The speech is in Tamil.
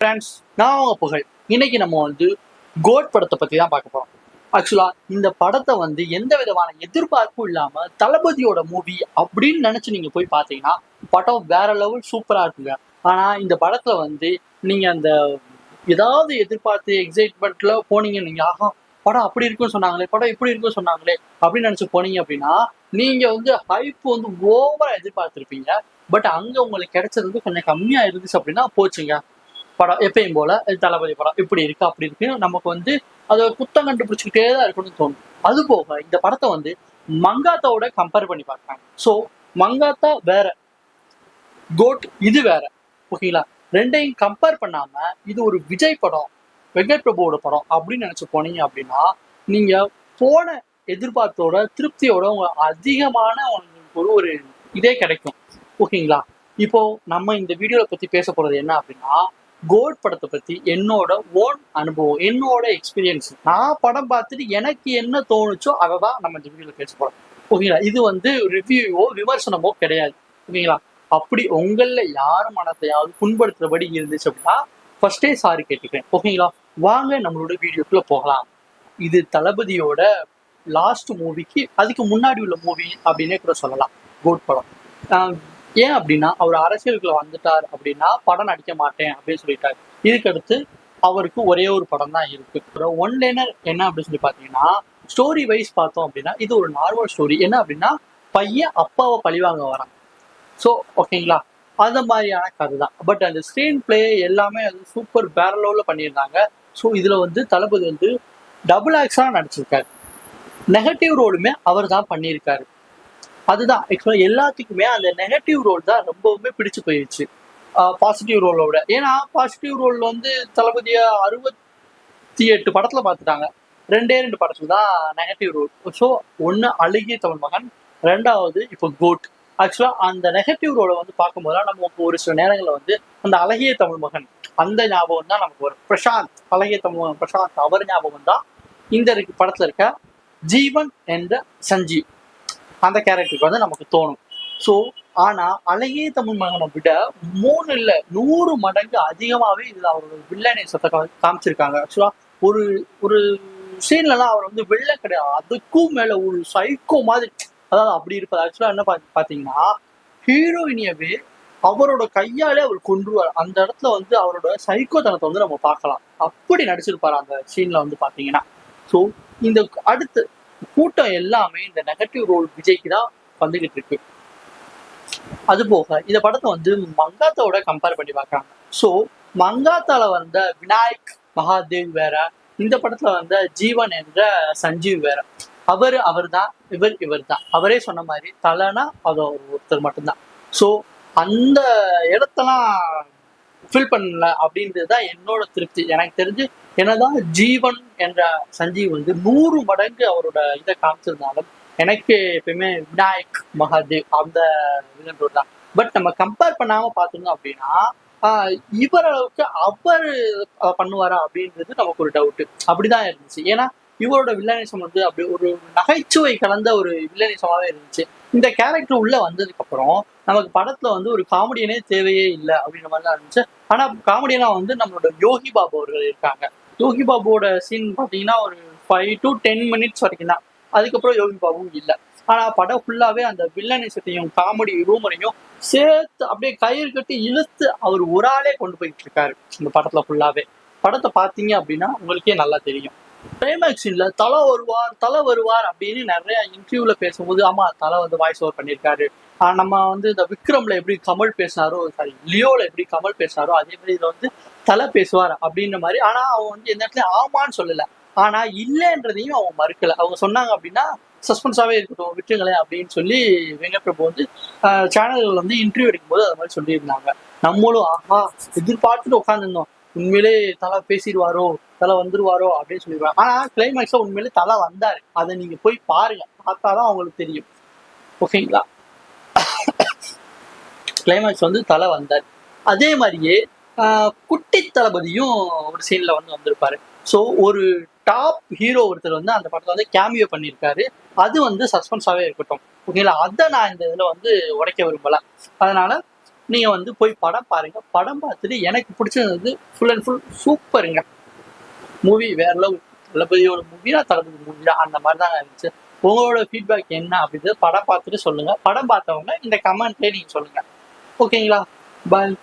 ஃப்ரெண்ட்ஸ், நான் உங்க புகழ். இன்னைக்கு நம்ம வந்து கோட் படத்தை பத்தி தான் பார்க்க போறோம். ஆக்சுவலா இந்த படத்தை வந்து எந்த விதமான எதிர்பார்ப்பும் இல்லாம தளபதியோட மூவி அப்படின்னு நினைச்சு நீங்க போய் பார்த்தீங்கன்னா படம் வேற லெவல் சூப்பரா இருக்குங்க. ஆனா இந்த படத்துல வந்து நீங்க அந்த ஏதாவது எதிர்பார்த்து எக்ஸைட்மெண்ட்ல போனீங்க, நீங்க ஆஹா படம் அப்படி இருக்குன்னு சொன்னாங்களே, படம் இப்படி இருக்குன்னு சொன்னாங்களே அப்படின்னு நினைச்சு போனீங்க அப்படின்னா நீங்க வந்து ஹைப் வந்து ஓவரா எதிர்பார்த்திருப்பீங்க. பட் அங்க உங்களுக்கு கிடைச்சது வந்து கொஞ்சம் கம்மியா இருந்துச்சு அப்படின்னா போச்சுங்க. படம் எப்பயும் போல தளபதி படம் இப்படி இருக்கு அப்படி இருக்கு நமக்கு வந்து அதை குத்தம் கண்டுபிடிச்சிக்கிட்டே தான் இருக்கணும்னு தோணும். அது போக இந்த படத்தை வந்து மங்காத்தாவோட கம்பேர் பண்ணி பார்க்குறாங்க. ஸோ மங்காத்தா வேற, கோட் இது வேற. ஓகேங்களா? ரெண்டையும் கம்பேர் பண்ணாம இது ஒரு விஜய் படம், வெங்கட் பிரபுவோட படம் அப்படின்னு நினைச்சு போனீங்க அப்படின்னா நீங்க போன எதிர்பார்த்தோட திருப்தியோட உங்களுக்கு அதிகமான உங்களுக்கு ஒரு இதே கிடைக்கும். ஓகேங்களா? இப்போ நம்ம இந்த வீடியோவை பத்தி பேச போறது என்ன அப்படின்னா கோட் படத்தை பத்தி என்னோட ஓன் அனுபவம், என்னோட எக்ஸ்பீரியன்ஸ். நான் படம் பார்த்துட்டு எனக்கு என்ன தோணுச்சோ அதை தான் நம்ம இந்த வீடியோல பேச போறோம். ஓகேங்களா? இது வந்து ரிவ்யூவோ விமர்சனமோ கிடையாது. ஓகேங்களா? அப்படி உங்கள யாரும் மனத்தையாவது புண்படுத்துறபடி இருந்துச்சு அப்படின்னா ஃபர்ஸ்டே சாரி கேட்டுக்கிறேன். ஓகேங்களா? வாங்க நம்மளோட வீடியோக்குள்ள போகலாம். இது தளபதியோட லாஸ்ட் மூவிக்கு அதுக்கு முன்னாடி உள்ள மூவி அப்படின்னே கூட சொல்லலாம் கோட் படம். ஏன் அப்படின்னா அவர் அரசியலுக்குள்ள வந்துட்டார் அப்படின்னா படம் நடிக்க மாட்டேன் அப்படின்னு சொல்லிட்டாரு. இதுக்கடுத்து அவருக்கு ஒரே ஒரு படம் தான் இருக்கு. ஒன் லைனர் என்ன அப்படின்னு சொல்லி பார்த்தீங்கன்னா ஸ்டோரி வைஸ் பார்த்தோம் அப்படின்னா இது ஒரு நார்மல் ஸ்டோரி. என்ன அப்படின்னா பையன் அப்பாவை பழிவாங்க வரான். ஸோ ஓகேங்களா, அந்த மாதிரியான கதை தான். பட் அந்த ஸ்க்ரீன் பிளே எல்லாமே அது சூப்பர் வேற லெவலில் பண்ணியிருந்தாங்க. ஸோ இதில் வந்து தளபதி வந்து டபுள் ஆக்ஷனாக நடிச்சிருக்காரு. நெகட்டிவ் ரோலுமே அவர் தான் பண்ணியிருக்காரு. அதுதான் ஆக்சுவலாக எல்லாத்துக்குமே அந்த நெகட்டிவ் ரோல் தான் ரொம்பவுமே பிடிச்சு போயிடுச்சு பாசிட்டிவ் ரோலோட. ஏன்னா பாசிட்டிவ் ரோல் வந்து தளபதியை 68 படத்தில் பார்த்துட்டாங்க. 2 படத்தில் தான் நெகட்டிவ் ரோல். ஸோ ஒன்று அழகிய தமிழ் மகன், ரெண்டாவது இப்போ கோட். ஆக்சுவலாக அந்த நெகட்டிவ் ரோலை வந்து பார்க்கும்போது நமக்கு ஒரு சில நேரங்களில் வந்து அந்த அழகிய தமிழ் மகன் அந்த ஞாபகம் தான் நமக்கு வரும். பிரசாந்த், அழகிய தமிழ் மகன் பிரசாந்த் அவர் ஞாபகம் தான் இந்த படத்தில் இருக்க ஜீவன் என்ற சஞ்சீவ் அந்த கேரக்டருக்கு வந்து நமக்கு தோணும். ஸோ ஆனால் அழகிய தமிழ் மகனை விட 3 இல்லை 100 மடங்கு அதிகமாகவே இதில் அவரோட வில்லனேசத்தை காமிச்சிருக்காங்க. ஆக்சுவலாக ஒரு ஒரு சீன்லலாம் அவர் வந்து வில்லன் கிடையாது, அதுக்கும் மேலே ஒரு சைக்கோ மாதிரி, அதாவது அப்படி இருப்பது. ஆக்சுவலாக என்ன பார்த்தீங்கன்னா ஹீரோயினியவே அவரோட கையாலே அவர் கொன்றுவார். அந்த இடத்துல வந்து அவரோட சைக்கோத்தனத்தை வந்து நம்ம பார்க்கலாம். அப்படி நடிச்சிருப்பார் அந்த சீன்ல வந்து பார்த்தீங்கன்னா. ஸோ இந்த அடுத்து கூட்டம் எல்லாமே இந்த நெகட்டிவ் ரோல் விஜய்க்கு தான் வந்துகிட்டு இருக்கு. அது போக இந்த படத்தை வந்து மங்காத்தாவோட கம்பேர் பண்ணி பார்க்கறாங்க. ஸோ மங்காத்தால வந்த விநாயக் மகாதேவ் வேற, இந்த படத்துல வந்த ஜீவன் என்ற சஞ்சீவ் வேற. அவர் தான், இவர் தான். அவரே சொன்ன மாதிரி தலைனா அது ஒருத்தர் மட்டும்தான். ஸோ அந்த இடத்தெல்லாம் ஃபில் பண்ணல அப்படின்றது தான் என்னோட திருப்தி. எனக்கு தெரிஞ்சு என்னதான் ஜீவன் என்ற சஞ்சீவ் வந்து 100 மடங்கு அவரோட இதை காமிச்சிருந்தாலும் எனக்கு எப்பயுமே விநாயக் மகாதேவ் அந்த வில்லன் ரோல் தான். பட் நம்ம கம்பேர் பண்ணாம பார்த்தோம் அப்படின்னா இவர் அளவுக்கு அவர் பண்ணுவாரா அப்படின்றது நமக்கு ஒரு டவுட்டு. அப்படிதான் இருந்துச்சு. ஏன்னா இவரோட வில்லனிசம் வந்து அப்படி ஒரு நகைச்சுவை கலந்த ஒரு வில்லனிசமாவே இருந்துச்சு. இந்த கேரக்டர் உள்ள வந்ததுக்கு அப்புறம் நமக்கு படத்துல வந்து ஒரு காமெடியனே தேவையே இல்லை அப்படின்ற மாதிரிலாம் இருந்துச்சு. ஆனா காமெடியனா வந்து நம்மளோட யோகி பாபு அவர்கள் இருக்காங்க. யோகி பாபுவோட சீன் பார்த்தீங்கன்னா ஒரு 5 to 10 minutes வரைக்கும் தான். அதுக்கப்புறம் யோகி பாபுவும் இல்லை. ஆனா படம் ஃபுல்லாவே அந்த வில்லனிசத்தையும் காமெடி ரூமரையும் சேர்த்து அப்படியே கயிறு கட்டி இழுத்து அவர் ஒரு ஆளே கொண்டு போயிட்டு இருக்காரு இந்த படத்துல ஃபுல்லாவே. படத்தை பார்த்தீங்க அப்படின்னா உங்களுக்கே நல்லா தெரியும். கிளைமேக்ஸ் சீன்ல தலை வருவார் அப்படின்னு நிறைய இன்டர்வியூல பேசும்போது ஆமா தலை வந்து வாய்ஸ் ஓவர் பண்ணியிருக்காரு. நம்ம வந்து இந்த விக்ரம்ல எப்படி கமல் பேசினாரோ, சாரி லியோல எப்படி கமல் பேசினாரோ அதே மாதிரி இதுல வந்து தலை பேசுவார் அப்படின்ற மாதிரி. ஆனா அவங்க வந்து எந்த இடத்துல ஆமான்னு சொல்லல, ஆனா இல்லைன்றதையும் அவங்க மறுக்கல. அவங்க சொன்னாங்க அப்படின்னா சஸ்பென்ஸாவே இருக்கட்டும் விட்டுங்களேன் அப்படின்னு சொல்லி வெங்கட் பிரபு வந்து சேனல்கள் வந்து இன்டர்வியூ எடுக்கும்போது அது மாதிரி சொல்லியிருந்தாங்க. நம்மளும் ஆஹா எதிர்பார்த்துட்டு உட்காந்துருந்தோம், உண்மையிலே தலை பேசிடுவாரோ தலை வந்துருவாரோ அப்படின்னு சொல்லிடுவாங்க. ஆனா கிளைமேக்ஸ்ல உண்மையிலே தலை வந்தாரு. அதை நீங்க போய் பாருங்க, பார்த்தாதான் அவங்களுக்கு தெரியும். ஓகேங்களா? கிளைமேக்ஸ் வந்து தலை வந்தார். அதே மாதிரியே குட்டி தளபதியும் ஒரு சீன்ல வந்து வந்திருப்பாரு. ஸோ ஒரு டாப் ஹீரோ ஒருத்தர் வந்து அந்த படத்துல வந்து கேமியோ பண்ணியிருக்காரு. அது வந்து சஸ்பென்ஸாவே இருக்கட்டும். ஓகேங்களா? அதை நான் இந்த இதுல வந்து உடைக்க விரும்பல. அதனால நீங்க வந்து போய் படம் பாருங்க. படம் பார்த்துட்டு எனக்கு பிடிச்சது வந்து ஃபுல் அண்ட் ஃபுல் சூப்பருங்க. மூவி வேற லெவல். தளபதியோட மூவினா தளபதி மூவி தான். அந்த மாதிரி தான் இருந்துச்சு. உங்களோட ஃபீட்பேக் என்ன அப்படின்னு படம் பார்த்துட்டு சொல்லுங்க. படம் பார்த்தவங்க இந்த கமெண்ட்லேயே நீங்க சொல்லுங்க. ஓகேங்களா? பாய்.